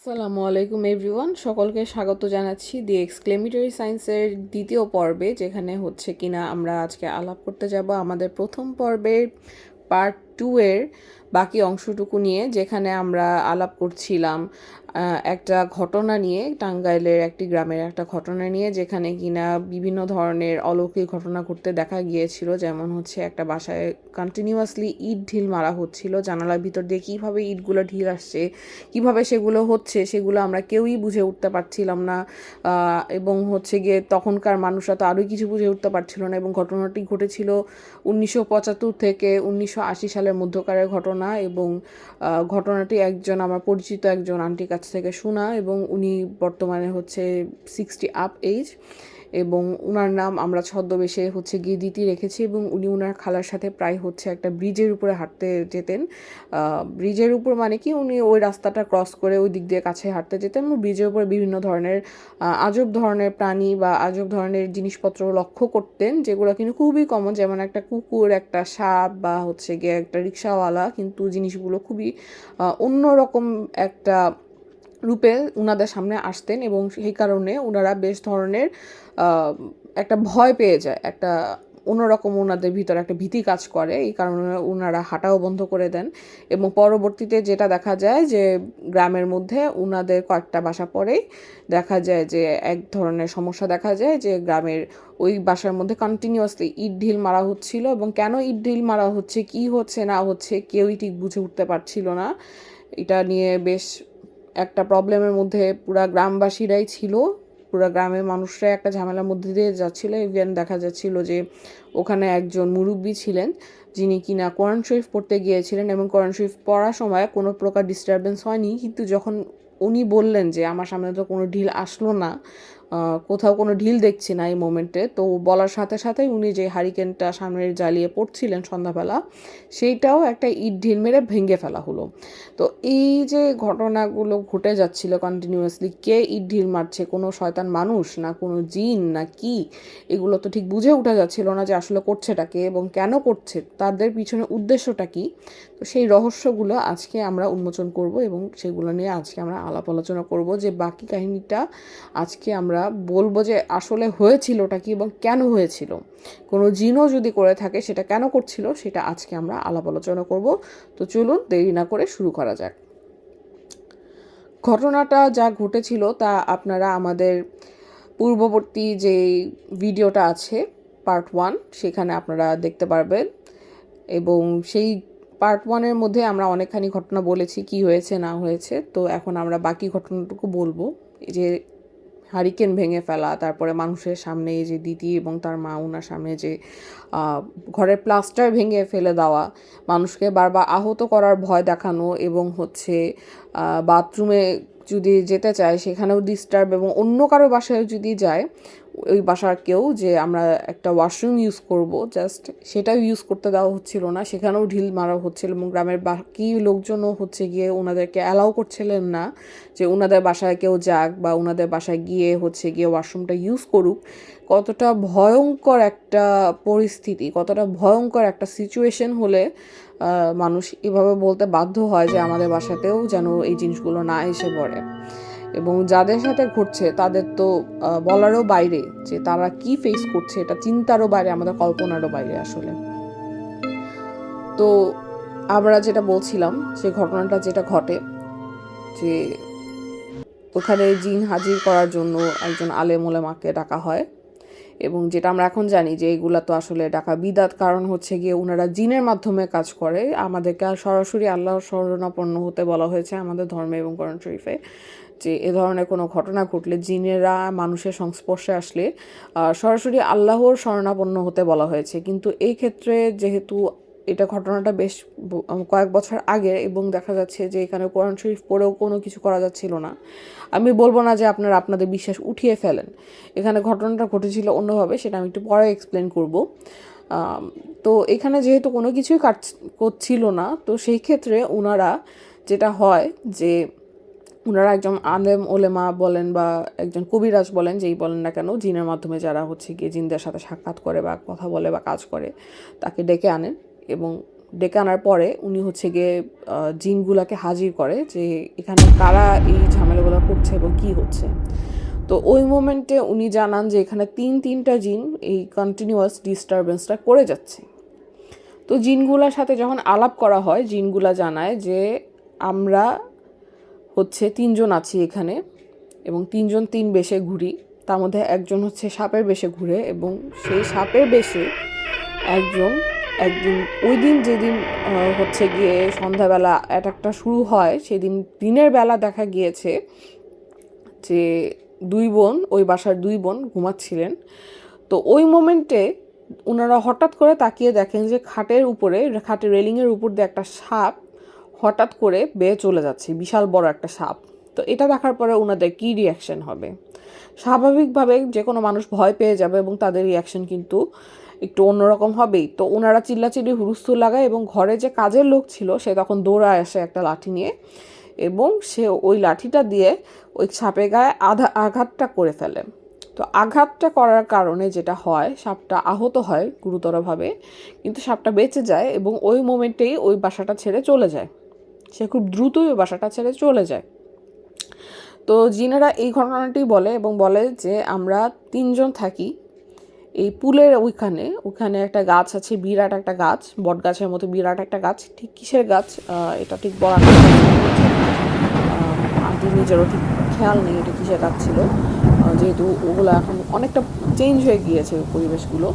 আসসালামু আলাইকুম এভরিওয়ান, সকলকে স্বাগত জানাচ্ছি দি এক্সক্লেমেটরি সায়েন্সের দ্বিতীয় পর্বে, যেখানে হচ্ছে কিনা আমরা আজকে আলাপ করতে যাব আমাদের প্রথম পর্বের পার্ট 2 এর বাকি অংশটুকু নিয়ে, যেখানে আমরা আলাপ করছিলাম একটা ঘটনা নিয়ে, টাঙ্গাইলের একটি গ্রামের একটা ঘটনা নিয়ে, যেখানে কিনা বিভিন্ন ধরনের অলৌকিক ঘটনা ঘটতে দেখা গিয়েছিল। যেমন হচ্ছে একটা বাসায় কন্টিনিউয়াসলি ইট ঢিল মারা হচ্ছিল, জানালার ভিতর দিয়ে কীভাবে ইটগুলো ঢিল আসছে, কিভাবে সেগুলো হচ্ছে, সেগুলো আমরা কেউই বুঝে উঠতে পারছিলাম না। এবং হচ্ছে গিয়ে তখনকার মানুষরা তো আরোই কিছু বুঝে উঠতে পারছিল না। এবং ঘটনাটি ঘটেছিল 1975 থেকে 1980 সালের মধ্যকারের ঘটনা। এবং ঘটনাটি আমার পরিচিত একজন আন্টির কাছ থেকে শোনা, এবং উনি বর্তমানে হচ্ছে 60 আপ এইজ, এবং উনার নাম আমরা ছদ্মবেশে হচ্ছে গিয়ে দিতি রেখেছি। এবং উনি উনার খালার সাথে প্রায় হচ্ছে একটা ব্রিজের উপরে হাঁটতে যেতেন। ব্রিজের উপর মানে কি, উনি ওই রাস্তাটা ক্রস করে ওই দিক দিয়ে কাছে হাঁটতে যেতেন, এবং ব্রিজের উপরে বিভিন্ন ধরনের আজব ধরনের প্রাণী বা আজব ধরনের জিনিসপত্র লক্ষ্য করতেন, যেগুলো কিন্তু খুবই কমন, যেমন একটা কুকুর, একটা সাপ, বা হচ্ছে গিয়ে একটা রিক্সাওয়ালা। কিন্তু জিনিসগুলো খুবই অন্যরকম একটা রূপে উনাদের সামনে আসতেন, এবং সেই কারণে ওনারা বেশ ধরনের একটা ভয় পেয়ে যায়, একটা অন্যরকম ওনাদের ভিতরে একটা ভীতি কাজ করে। এই কারণে ওনারা হাঁটাও বন্ধ করে দেন। এবং পরবর্তীতে যেটা দেখা যায় যে গ্রামের মধ্যে ওনাদের কয়েকটা বাসা পরেই দেখা যায় যে এক ধরনের সমস্যা দেখা যায়, যে গ্রামের ওই বাসার মধ্যে কন্টিনিউয়াসলি ইট ঢিল মারা হচ্ছিল, এবং কেন ইট ঢিল মারা হচ্ছে, কি হচ্ছে না হচ্ছে, কেউই ঠিক বুঝে উঠতে পারছিল না। এটা নিয়ে বেশ একটা প্রবলেমের মধ্যে পুরা গ্রামবাসীরাই ছিল, পুরা গ্রামের মানুষরাই একটা ঝামেলার মধ্যে দিয়ে যাচ্ছিলো। ইভেন দেখা যাচ্ছিল যে ওখানে একজন মুরব্বী ছিলেন, যিনি কিনা কোরআন শরীফ পড়তে গিয়েছিলেন, এবং কোরআন শরীফ পড়ার সময় কোনো প্রকার ডিস্টারবেন্স হয়নি। কিন্তু যখন উনি বললেন যে আমার সামনে তো কোনো ঢিল আসলো না, কোথাও কোনো ঢিল দেখছি না এই মোমেন্টে, তো বলার সাথে সাথেই উনি যে হারিকেনটা সামনে জ্বালিয়ে পড়ছিলেন সন্ধ্যাবেলা, সেইটাও একটা ইট ঢিল মেরে ভেঙে ফেলা হলো। তো এই যে ঘটনাগুলো ঘটে যাচ্ছিল কন্টিনিউয়াসলি, কে ইট ঢিল মারছে, কোনো শয়তান মানুষ না কোনো জিন না কি, এগুলো তো ঠিক বুঝে উঠা যাচ্ছিল না যে আসলে করছেটা কে এবং কেন করছে, তাদের পিছনে উদ্দেশ্যটা কি। তো সেই রহস্যগুলো আজকে আমরা উন্মোচন করব, এবং সেগুলো নিয়ে আজকে আমরা আলাপ আলোচনা করব, যে বাকি কাহিনীটা আজকে আমরা বলবো যে আসলে হয়েছিলটা কি এবং কেন হয়েছিল। কোনো জিনও যদি করে থাকে সেটা কেন করছিল, সেটা আজকে আমরা আলাপ আলোচনা করব। তো চলুন দেরি না করে শুরু করা যাক। ঘটনাটা যা ঘটেছিল তা আপনারা আমাদের পূর্ববর্তী যে ভিডিওটা আছে পার্ট 1, সেখানে আপনারা দেখতে পারবেন। এবং সেই পার্ট 1-এর মধ্যে আমরা অনেকখানি ঘটনা বলেছি, কি হয়েছে না হয়েছে। তো এখন আমরা বাকি ঘটনাটুকু বলবো, যে হারিকেন ভেঙে ফেলা, তারপরে মানুষের সামনে এই যে দিদি এবং তার মা ওনার সামনে যে ঘরের প্লাস্টার ভেঙে ফেলে দেওয়া, মানুষকে বারবার আহত করার ভয় দেখানো, এবং হচ্ছে বাথরুমে যদি যেতে চায় সেখানেও ডিস্টার্ব, এবং অন্য কারো বাসায় যদি যায় ওই বাসার কেউ, যে আমরা একটা ওয়াশরুম ইউজ করব জাস্ট, সেটাও ইউজ করতে দেওয়া হচ্ছিল না, সেখানেও ঢিল মারা হচ্ছিল। এবং গ্রামের বাকি লোকজনও হচ্ছে গিয়ে ওনাদেরকে অ্যালাউ করছিলেন না যে ওনাদের বাসায় কেউ যাক বা ওনাদের বাসায় গিয়ে হচ্ছে গিয়ে ওয়াশরুমটা ইউজ করুক। কতটা ভয়ঙ্কর একটা পরিস্থিতি, কতটা ভয়ঙ্কর একটা সিচুয়েশন হলে মানুষ এভাবে বলতে বাধ্য হয় যে আমাদের বাসাতেও যেন এই জিনিসগুলো না এসে পড়ে। এবং যাদের সাথে ঘটছে তাদের তো বলারও বাইরে, যে তারা কি ফেস করছে, এটা চিন্তারও বাইরে, আমাদের কল্পনারও বাইরে আসলে। তো আমরা যেটা বলছিলাম, সে ঘটনাটা যেটা ঘটে, যে ওখানে জিন হাজির করার জন্য একজন আলেম ওলেমাকে ডাকা হয়। এবং যেটা আমরা এখন জানি যে এগুলা তো আসলে ডাকা বিদাত, কারণ হচ্ছে গিয়ে ওনারা জিনের মাধ্যমে কাজ করে। আমাদেরকে আর সরাসরি আল্লাহর শরণাপন্ন হতে বলা হয়েছে আমাদের ধর্মে এবং কোরআন শরীফে, যে এ ধরনের কোনো ঘটনা ঘটলে, জিনেরা মানুষের সংস্পর্শে আসলে সরাসরি আল্লাহর শরণাপন্ন হতে বলা হয়েছে। কিন্তু এই ক্ষেত্রে যেহেতু এটা ঘটনাটা বেশ কয়েক বছর আগে, এবং দেখা যাচ্ছে যে এখানে কোরআন শরীফ পড়েও কোনো কিছু করা যাচ্ছিল না। আমি বলবো না যে আপনারা আপনাদের বিশ্বাস উঠিয়ে ফেলেন, এখানে ঘটনাটা ঘটেছিল অন্যভাবে, সেটা আমি একটু পরে এক্সপ্লেন করব। তো এখানে যেহেতু কোনো কিছুই করছিল না, তো সেই ক্ষেত্রে ওনারা যেটা হয় যে ওনারা একজন আলেম ওলেমা বলেন বা একজন কবিরাজ বলেন, যেই বলেন না কেন, জিনের মাধ্যমে যারা হচ্ছে গিয়ে জিনদের সাথে সাক্ষাৎ করে বা কথা বলে বা কাজ করে, তাকে ডেকে আনেন। এবং ডেকে আনার পরে উনি হচ্ছে গিয়ে জিনগুলাকে হাজির করে, যে এখানে কারা এই ঝামেলা কি হচ্ছে। তো ওই মোমেন্টে উনি জানান যে এখানে তিনটা জিন এই কন্টিনিউয়াস ডিস্টারবেন্সটা করে যাচ্ছে। তো জিনগুলার সাথে যখন আলাপ করা হয়, জিনগুলা জানায় যে আমরা হচ্ছে 3 জন আছি এখানে এবং 3 জন 3 বেশে ঘুরি। তার মধ্যে একজন হচ্ছে সাপের বেশে ঘুরে এবং সেই সাপের বেশে একদিন ওই দিন যেদিন হচ্ছে গিয়ে সন্ধ্যাবেলা অ্যাটাকটা শুরু হয়, সেদিন দিনের বেলা দেখা গিয়েছে যে 2 বোন, ওই বাসার 2 বোন ঘুমাচ্ছিলেন। তো ওই মোমেন্টে ওনারা হঠাৎ করে তাকিয়ে দেখেন যে খাটের রেলিংয়ের উপর দিয়ে একটা সাপ হঠাৎ করে বেয়ে চলে যাচ্ছে, বিশাল বড় একটা সাপ। তো এটা দেখার পরে ওনাদের কী রিয়াকশন হবে? স্বাভাবিকভাবে যে কোনো মানুষ ভয় পেয়ে যাবে এবং তাদের রিয়াকশন কিন্তু একটু অন্যরকম হবেই। তো ওনারা চিল্লাচিল্লি হুলস্থুল লাগায় এবং ঘরে যে কাজের লোক ছিল সে তখন দৌড়ায় আসে একটা লাঠি নিয়ে এবং সে ওই লাঠিটা দিয়ে ওই সাপের গায়ে আঘাতটা করে ফেলে। তো আঘাতটা করার কারণে যেটা হয়, সাপটা আহত হয় গুরুতরভাবে, কিন্তু সাপটা বেঁচে যায় এবং ওই মোমেন্টেই ওই বাসাটা ছেড়ে চলে যায়। সে খুব দ্রুতই ওই বাসাটা ছেড়ে চলে যায়। তো জিনেরা এই ঘটনাটি বলে এবং বলে যে আমরা 3 জন থাকি এই পুলের ওইখানে একটা গাছ আছে, বিরাট একটা গাছ, বট গাছের মতো বিরাট একটা গাছ। ঠিক কিসের গাছ এটা ঠিক বলা আন্টি নিজেরও ঠিক খেয়াল নেই এটা কিসের গাছ ছিল, যেহেতু ওগুলো এখন অনেকটা চেঞ্জ হয়ে গিয়েছে পরিবেশগুলো।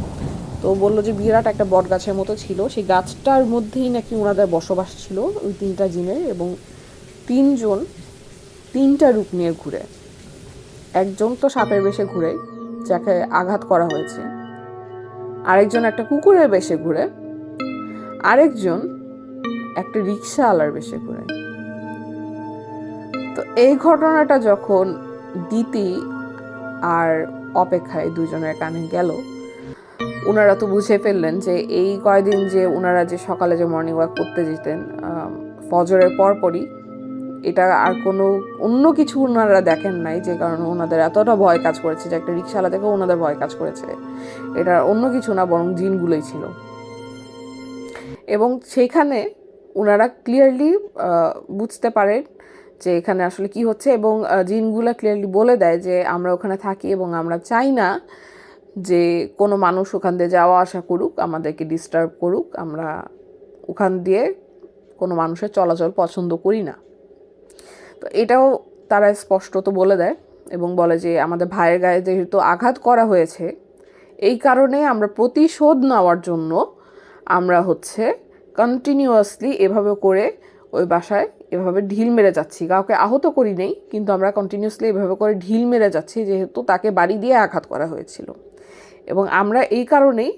তো বললো যে বিরাট একটা বট গাছের মতো ছিল, সেই গাছটার মধ্যেই নাকি ওনাদের বসবাস ছিল ওই 3টা জিনের। এবং 3 জন 3টা রূপ নিয়ে ঘুরে। একজন তো সাপের বেশে ঘুরে, যাকে আঘাত করা হয়েছে, আরেকজন একটা কুকুরের বেশে ঘুরে, আরেকজন একটা রিক্সাওয়ালার বেশে ঘুরে। তো এই ঘটনাটা যখন দিতি আর অপেক্ষায় 2 জনের কানে গেল, ওনারা তো বুঝে ফেললেন যে এই কয়দিন যে ওনারা যে সকালে যে মর্নিং ওয়াক করতে যেতেন ফজরের পরপরই, এটা আর কোনো অন্য কিছু ওনারা দেখেন নাই, যে কারণে ওনাদের এতটা ভয় কাজ করেছে যে একটা রিক্সাওয়ালা থেকেও ওনাদের ভয় কাজ করেছে। এটা অন্য কিছু না, বরং জিনগুলোই ছিল। এবং সেইখানে ওনারা ক্লিয়ারলি বুঝতে পারেন যে এখানে আসলে কি হচ্ছে এবং জিনগুলা ক্লিয়ারলি বলে দেয় যে আমরা ওখানে থাকি এবং আমরা চাই না যে কোনো মানুষ ওখান দিয়ে যাওয়া আসা করুক, আমাদেরকে ডিস্টার্ব করুক। আমরা ওখান দিয়ে কোনো মানুষের চলাচল পছন্দ করি না। তো এটাও তারা স্পষ্টত বলে দেয় এবং বলে যে আমাদের ভাইয়ের গায়ে যেহেতু আঘাত করা হয়েছে, এই কারণে আমরা প্রতিশোধ নেওয়ার জন্য আমরা হচ্ছে কন্টিনিউয়াসলি এভাবে করে ওই বাসায় এভাবে ঢিল মেরে যাচ্ছি। কাউকে আহত করি নেই, কিন্তু আমরা কন্টিনিউয়াসলি এভাবে করে ঢিল মেরে যাচ্ছি, যেহেতু তাকে বাড়ি দিয়ে আঘাত করা হয়েছিল। এবং আমরা এই কারণেই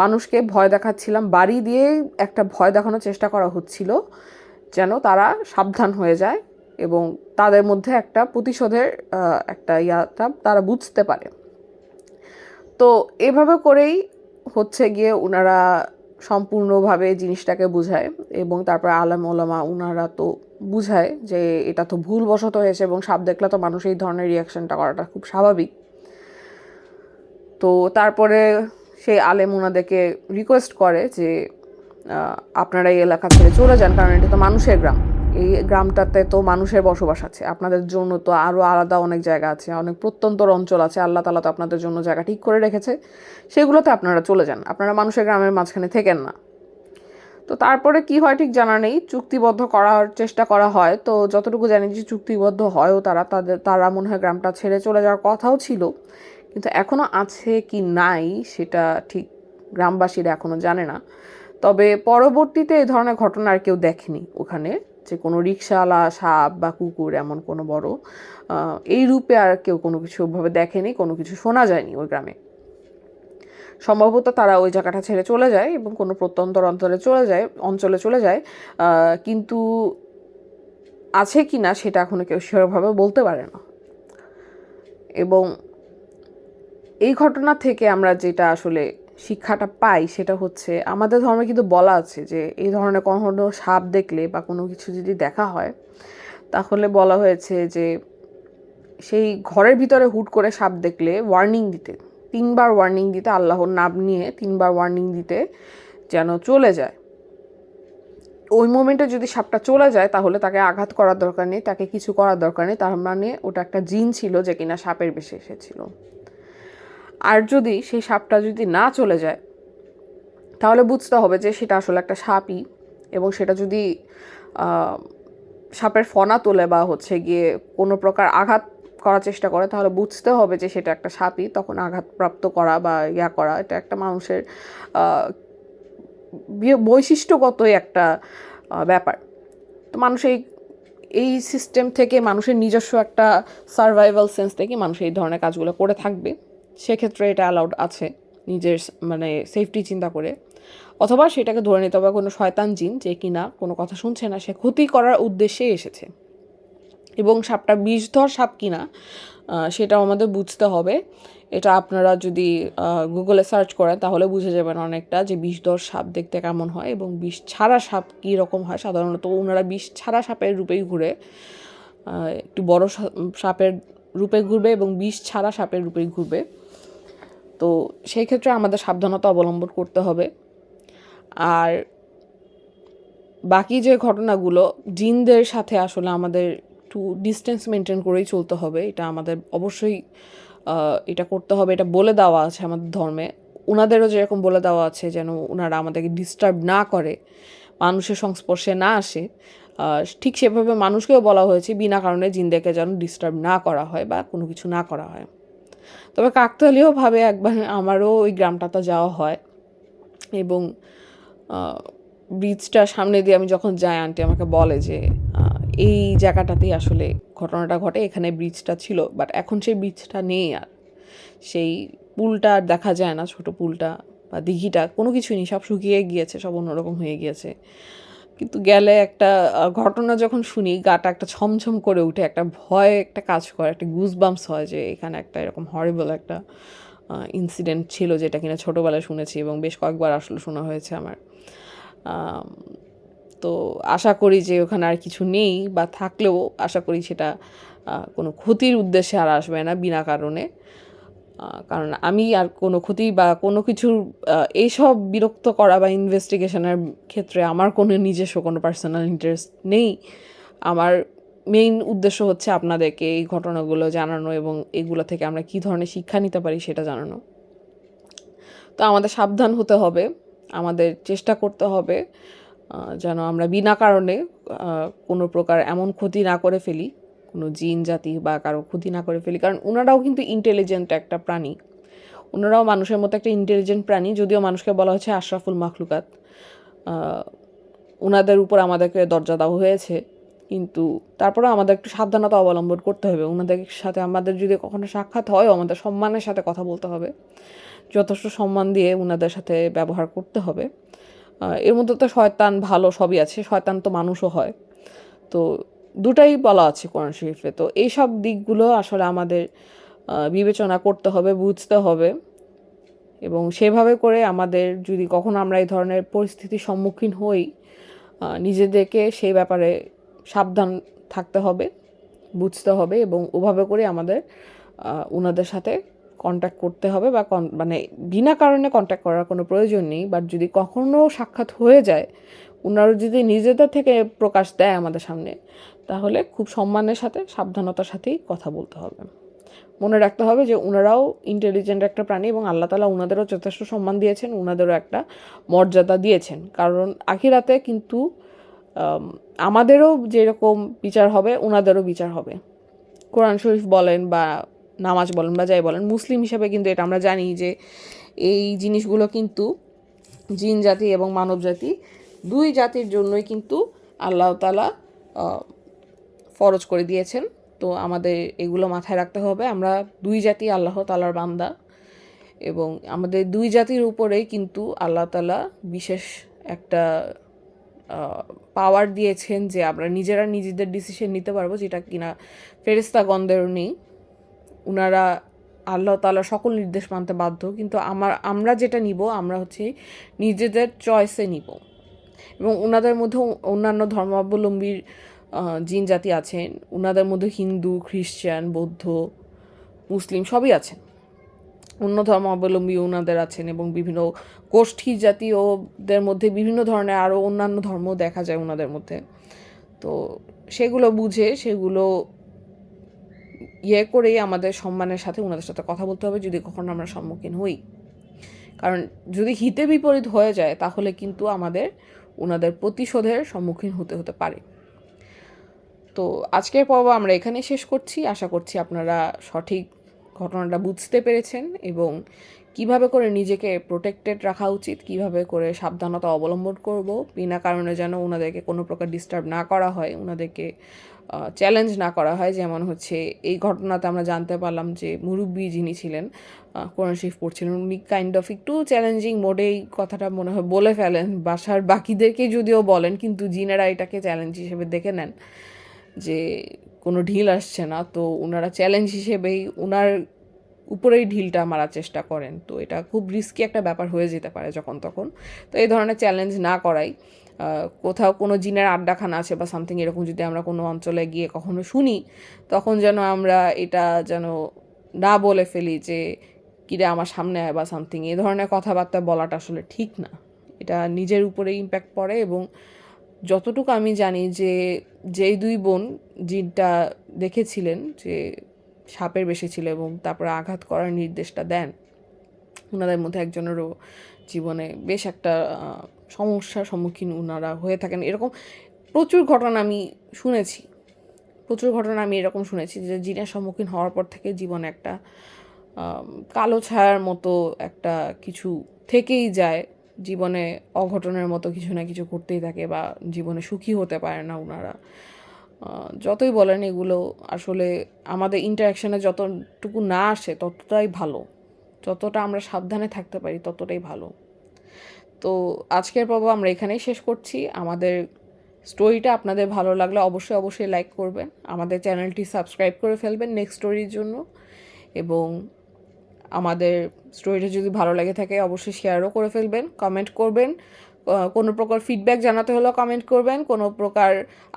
মানুষকে ভয় দেখাচ্ছিলাম, বাড়ি দিয়ে একটা ভয় দেখানোর চেষ্টা করা হচ্ছিল যেন তারা সাবধান হয়ে যায় এবং তাদের মধ্যে একটা প্রতিশোধের একটা ইয়াটা তারা বুঝতে পারে। তো এভাবে করেই হচ্ছে গিয়ে ওনারা সম্পূর্ণভাবে জিনিসটাকে বুঝায় এবং তারপর আলেম ওলামা ওনারা তো বুঝায় যে এটা তো ভুলবশত হয়েছে এবং সাপ দেখলে তো মানুষ এই ধরনের রিয়াকশনটা করাটা খুব স্বাভাবিক। তো তারপরে সেই আলেম ওনাদেরকে রিকোয়েস্ট করে যে আপনারা এই এলাকা ছেড়ে চলে যান, কারণ এটা তো মানুষের গ্রাম, এই গ্রামটাতে তো মানুষের বসবাস আছে, আপনাদের জন্য তো আরও আলাদা অনেক জায়গা আছে, অনেক প্রত্যন্তর অঞ্চল আছে, আল্লাহ তাআলা তো আপনাদের জন্য জায়গা ঠিক করে রেখেছে, সেগুলোতে আপনারা চলে যান, আপনারা মানুষের গ্রামের মাঝখানে থেকেন না। তো তারপরে কি হয় ঠিক জানা নেই, চুক্তিবদ্ধ করার চেষ্টা করা হয়। তো যতটুকু জানি যে চুক্তিবদ্ধ হয়ও তারা মনে হয় গ্রামটা ছেড়ে চলে যাওয়ার কথাও ছিল, কিন্তু এখনও আছে কি নাই সেটা ঠিক গ্রামবাসীরা এখনও জানে না। তবে পরবর্তীতে এই ধরনের ঘটনা আর কেউ দেখেনি ওখানে, যে কোনো রিক্সাওয়ালা সাপ বা কুকুর এমন কোনো বড় এই রূপে আর কেউ কোনো কিছু ওভাবে দেখেনি, কোনো কিছু শোনা যায়নি ওই গ্রামে। সম্ভবত তারা ওই জায়গাটা ছেড়ে চলে যায় এবং কোনো প্রত্যন্তর অঞ্চলে চলে যায়, কিন্তু আছে কি না সেটা এখনও কেউ সেভাবে বলতে পারে না। এবং এই ঘটনা থেকে আমরা যেটা আসলে শিক্ষাটা পাই সেটা হচ্ছে, আমাদের ধর্মে কিন্তু বলা আছে যে এই ধরনের কোনো সাপ দেখলে বা কোনো কিছু যদি দেখা হয়, তাহলে বলা হয়েছে যে সেই ঘরের ভিতরে হুট করে সাপ দেখলে ওয়ার্নিং দিতে, 3বার ওয়ার্নিং দিতে, 3বার ওয়ার্নিং দিতে, আল্লাহর নাম নিয়ে 3বার ওয়ার্নিং দিতে, যেন চলে যায়। ওই মোমেন্টে যদি সাপটা চলে যায় তাহলে তাকে আঘাত করার দরকার নেই, তাকে কিছু করার দরকার নেই, তার মানে ওটা একটা জিন ছিল যে কিনা সাপের বেশে এসেছিল। আর যদি সেই সাপটা যদি না চলে যায় তাহলে বুঝতে হবে যে সেটা আসলে একটা সাপই, এবং সেটা যদি সাপের ফনা তোলে বা হচ্ছে গিয়ে কোনো প্রকার আঘাত করার চেষ্টা করে তাহলে বুঝতে হবে যে সেটা একটা সাপই। তখন আঘাতপ্রাপ্ত করা বা করা এটা একটা মানুষের বৈশিষ্ট্যগতই একটা ব্যাপার। তো মানুষ এই সিস্টেম থেকে, মানুষের নিজস্ব একটা সার্ভাইভাল সেন্স থেকে মানুষ এই ধরনের কাজগুলো করে থাকবে। সেক্ষেত্রে এটা অ্যালাউড আছে নিজের মানে সেফটি চিন্তা করে, অথবা সেটাকে ধরে নিতে হবে কোনো শয়তান জিন যে কিনা কোনো কথা শুনছে না, সে ক্ষতি করার উদ্দেশ্যে এসেছে। এবং সাপটা বিষধর সাপ কিনা সেটাও আমাদের বুঝতে হবে। এটা আপনারা যদি গুগলে সার্চ করেন তাহলে বুঝে যাবেন অনেকটা যে বিষধর সাপ দেখতে কেমন হয় এবং বিষ ছাড়া সাপ কী রকম হয়। সাধারণত ওনারা বিষ ছাড়া সাপের রূপেই ঘুরে, একটু বড় সাপের রূপে ঘুরবে এবং বিষ ছাড়া সাপের রূপেই ঘুরবে। তো সেই ক্ষেত্রে আমাদের সাবধানতা অবলম্বন করতে হবে। আর বাকি যে ঘটনাগুলো, জিনদের সাথে আসলে আমাদের একটু ডিস্টেন্স মেনটেন করেই চলতে হবে। এটা আমাদের অবশ্যই এটা করতে হবে, এটা বলে দেওয়া আছে আমাদের ধর্মে। ওনাদেরও যেরকম বলে দেওয়া আছে যেন ওনারা আমাদেরকে ডিস্টার্ব না করে, মানুষের সংস্পর্শে না আসে, ঠিক সেভাবে মানুষকেও বলা হয়েছে বিনা কারণে জিনদেরকে যেন ডিস্টার্ব না করা হয় বা কোনো কিছু না করা হয়। তবে কাকতালীয়ভাবে একবার আমারও ওই গ্রামটাতে যাওয়া হয় এবং ব্রিজটার সামনে দিয়ে আমি যখন যাই আন্টি আমাকে বলে যে এই জায়গাটাতেই আসলে ঘটনাটা ঘটে, এখানে ব্রিজটা ছিল, বাট এখন সেই ব্রিজটা নেই, আর সেই পুলটা আর দেখা যায় না, ছোট পুলটা বা দিঘিটা, কোনো কিছুই নেই, সব শুকিয়ে গিয়েছে, সব অন্যরকম হয়ে গিয়েছে। কিন্তু গেলে একটা ঘটনা যখন শুনি গাটা একটা ছমছম করে উঠে, একটা ভয় একটা কাজ করে, একটা গুজবাম্পস হয় যে এখানে একটা এরকম হরিবল একটা ইনসিডেন্ট ছিল যেটা কিনা ছোটোবেলায় শুনেছি এবং বেশ কয়েকবার আসলে শোনা হয়েছে আমার। তো আশা করি যে ওখানে আর কিছু নেই, বা থাকলেও আশা করি সেটা কোনো ক্ষতির উদ্দেশ্যে আর আসবে না বিনা কারণে। কারণ আমি আর কোনো ক্ষতি বা কোনো কিছুর এইসব বিরক্ত করা বা ইনভেস্টিগেশনের ক্ষেত্রে আমার কোনো নিজস্ব কোনো পার্সোনাল ইন্টারেস্ট নেই। আমার মেইন উদ্দেশ্য হচ্ছে আপনাদেরকে এই ঘটনাগুলো জানানো এবং এগুলো থেকে আমরা কী ধরনের শিক্ষা নিতে পারি সেটা জানানো। তো আমাদের সাবধান হতে হবে, আমাদের চেষ্টা করতে হবে যেন আমরা বিনা কারণে কোনো প্রকার এমন ক্ষতি না করে ফেলি, কোনো জিন জাতি বা কারো ক্ষতি না করে ফেলি। কারণ ওনারাও কিন্তু ইন্টেলিজেন্ট একটা প্রাণী, ওনারাও মানুষের মতো একটা ইন্টেলিজেন্ট প্রাণী, যদিও মানুষকে বলা হচ্ছে আশরাফুল মাখলুকাত। ওনাদের উপর আমাদেরকে দরজা দেওয়া হয়েছে, কিন্তু তারপরেও আমাদের একটু সাবধানতা অবলম্বন করতে হবে। ওনাদের সাথে আমাদের যদি কখনো সাক্ষাৎ হয়, আমাদের সম্মানের সাথে কথা বলতে হবে, যথেষ্ট সম্মান দিয়ে ওনাদের সাথে ব্যবহার করতে হবে। এর মধ্যে তো শয়তান ভালো সবই আছে, শয়তান তো মানুষও হয়, তো দুটাই বলা আছে কোরআন শরীফে। তো এইসব দিকগুলো আসলে আমাদের বিবেচনা করতে হবে, বুঝতে হবে, এবং সেভাবে করে আমাদের যদি কখনো আমরা এই ধরনের পরিস্থিতির সম্মুখীন হই, নিজেদেরকে সেই ব্যাপারে সাবধান থাকতে হবে, বুঝতে হবে, এবং ওভাবে করে আমাদের ওনাদের সাথে কন্ট্যাক্ট করতে হবে, বা মানে বিনা কারণে কন্ট্যাক্ট করার কোনো প্রয়োজন নেই। বাট যদি কখনও সাক্ষাৎ হয়ে যায়, ওনারা যদি নিজেদের থেকে প্রকাশ দেয় আমাদের সামনে, তাহলে খুব সম্মানের সাথে সাবধানতার সাথেই কথা বলতে হবে। মনে রাখতে হবে যে ওনারাও ইন্টেলিজেন্ট একটা প্রাণী এবং আল্লাহ তাআলা ওনাদেরও যথেষ্ট সম্মান দিয়েছেন, ওনাদেরও একটা মর্যাদা দিয়েছেন। কারণ আখিরাতে কিন্তু আমাদেরও যেরকম বিচার হবে ওনাদেরও বিচার হবে। কোরআন শরীফ বলেন বা নামাজ বলেন বা যাই বলেন, মুসলিম হিসেবে কিন্তু এটা আমরা জানি যে এই জিনিসগুলো কিন্তু জিন জাতি এবং মানব জাতি দুই জাতির জন্যই কিন্তু আল্লাহ তাআলা ফরজ করে দিয়েছেন। তো আমাদের এগুলো মাথায় রাখতে হবে, আমরা দুই জাতি আল্লাহ তাআলার বান্দা, এবং আমাদের দুই জাতির উপরেই কিন্তু আল্লাহ তাআলা বিশেষ একটা পাওয়ার দিয়েছেন যে আমরা নিজেরা নিজেদের ডিসিশন নিতে পারবো, যেটা কিনা ফেরেশতাগণদেরও নেই। ওনারা আল্লাহ তাআলার সকল নির্দেশ মানতে বাধ্য, কিন্তু আমরা যেটা নিব আমরা হচ্ছে নিজেদের চয়েসে নিব। এবং ওনাদের মধ্যে অন্যান্য ধর্মাবলম্বীর জিন জাতি আছেন, ওনাদের মধ্যে হিন্দু, খ্রিস্টান, বৌদ্ধ, মুসলিম সবই আছেন। অন্য ধর্মাবলম্বী ওনাদের আছেন এবং বিভিন্ন গোষ্ঠী জাতীয়দের মধ্যে বিভিন্ন ধরনের আরও অন্যান্য ধর্ম দেখা যায় ওনাদের মধ্যে। তো সেগুলো বুঝে সেগুলো করেই আমাদের সম্মানের সাথে ওনাদের সাথে কথা বলতে হবে যদি কখনো আমরা সম্মুখীন হই। কারণ যদি হিতে বিপরীত হয়ে যায় তাহলে কিন্তু আমাদের ওনাদের প্রতিশোধের সম্মুখীন হতে পারে। তো আজকের পর্ব আমরা এখানেই শেষ করছি। আশা করছি আপনারা সঠিক ঘটনাটা বুঝতে পেরেছেন এবং কিভাবে করে নিজেকে প্রোটেক্টেড রাখা উচিত, কিভাবে করে সাবধানতা অবলম্বন করব, বিনা কারণে যেন ওনাদেরকে কোনো প্রকার ডিস্টার্ব না করা হয়, ওনাদেরকে চ্যালেঞ্জ না করা হয়। যেমন হচ্ছে এই ঘটনাতে আমরা জানতে পারলাম যে মুরব্বি যিনি ছিলেন কোরআন শরীফ পড়ছিলেন, উনি কাইন্ড অফ একটু চ্যালেঞ্জিং মোডেই কথাটা মনে হয় বলে ফেলেন। বাসার বাকিদেরকে যদিও বলেন, কিন্তু জিনেরা এটাকে চ্যালেঞ্জ হিসেবে দেখে নেন যে কোনো ঢিল আসছে না, তো ওনারা চ্যালেঞ্জ হিসেবেই ওনার উপরেই ঢিলটা মারার চেষ্টা করেন। তো এটা খুব রিস্কি একটা ব্যাপার হয়ে যেতে পারে যখন তখন। তো এই ধরনের চ্যালেঞ্জ না করাই, কোথাও কোনো জিনের আড্ডাখানা আছে বা সামথিং এরকম যদি আমরা কোনো অঞ্চলে গিয়ে কখনো শুনি, তখন যেন আমরা এটা যেন না বলে ফেলি যে কিরে আমার সামনে আয় বা সামথিং। এই ধরনের কথাবার্তা বলাটা আসলে ঠিক না। এটা নিজের উপরে ইম্প্যাক্ট পড়ে এবং যতটুকু আমি জানি যে যেই দুই বোন জিনটা দেখেছিলেন যে সাপের বেশি ছিল এবং তারপরে আঘাত করার নির্দেশটা দেন, ওনাদের মধ্যে একজনেরও জীবনে বেশ একটা সমস্যার সম্মুখীন ওনারা হয়ে থাকেন। এরকম প্রচুর ঘটনা আমি শুনেছি, এরকম শুনেছি যে জিনের সম্মুখীন হওয়ার পর থেকে জীবনে একটা কালো ছায়ার মতো একটা কিছু থেকেই যায়, জীবনে অঘটনের মতো কিছু না কিছু ঘটতেই থাকে বা জীবনে সুখী হতে পারে না ওনারা। যতই বলেন এগুলো আসলে আমাদের ইন্টারাকশানে যতটুকু না আসে ততটাই ভালো, যতটা আমরা সাবধানে থাকতে পারি ততটাই ভালো। তো আজকের পর্ব আমরা এখানেই শেষ করছি। আমাদের স্টোরিটা আপনাদের ভালো লাগলে অবশ্যই লাইক করবেন, আমাদের চ্যানেলটি সাবস্ক্রাইব করে ফেলবেন নেক্সট স্টোরির জন্য, এবং আমাদের স্টোরিটা যদি ভালো লাগে থাকে অবশ্যই শেয়ারও করে ফেলবেন, কমেন্ট করবেন। কোনো প্রকার ফিডব্যাক জানাতে হলেও কমেন্ট করবেন। কোনো প্রকার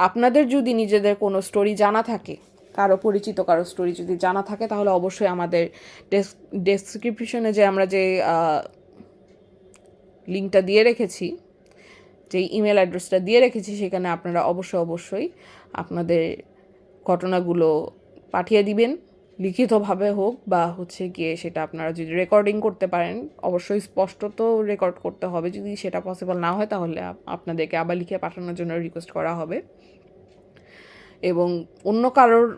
আপনাদের যদি নিজেদের কোনো স্টোরি জানা থাকে, কারো পরিচিত কারো স্টোরি যদি জানা থাকে, তাহলে অবশ্যই আমাদের ডেসক্রিপশনে যে আমরা যে লিঙ্কটা দিয়ে রেখেছি, যেই ইমেল অ্যাড্রেসটা দিয়ে রেখেছি, সেখানে আপনারা অবশ্যই আপনাদের ঘটনাগুলো পাঠিয়ে দিবেন, লিখিতভাবে হোক বা হচ্ছে গিয়ে সেটা আপনারা যদি রেকর্ডিং করতে পারেন, অবশ্যই স্পষ্ট তো রেকর্ড করতে হবে। যদি সেটা পসিবল না হয় তাহলে আপনাদেরকে আবার লিখে পাঠানোর জন্য রিকোয়েস্ট করা হবে। এবং অন্য কারোর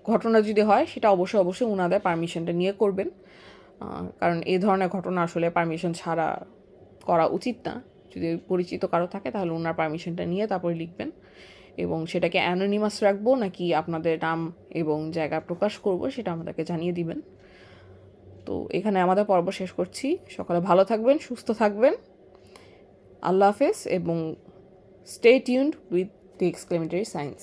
ঘটনা যদি হয় সেটা অবশ্যই ওনাদের পারমিশনটা নিয়ে করবেন, কারণ এই ধরনের ঘটনা আসলে পারমিশন ছাড়া করা উচিত না। যদি পরিচিত কারো থাকে তাহলে ওনার পারমিশনটা নিয়ে তারপরে লিখবেন, এবং সেটাকে অ্যানোনিমাস রাখবো নাকি আপনাদের নাম এবং জায়গা প্রকাশ করব সেটা আমাদেরকে জানিয়ে দিবেন। তো এখানে আমাদের পর্ব শেষ করছি। সকালে ভালো থাকবেন, সুস্থ থাকবেন, আল্লাহ হাফেজ, এবং stay tuned with the exclamatory science.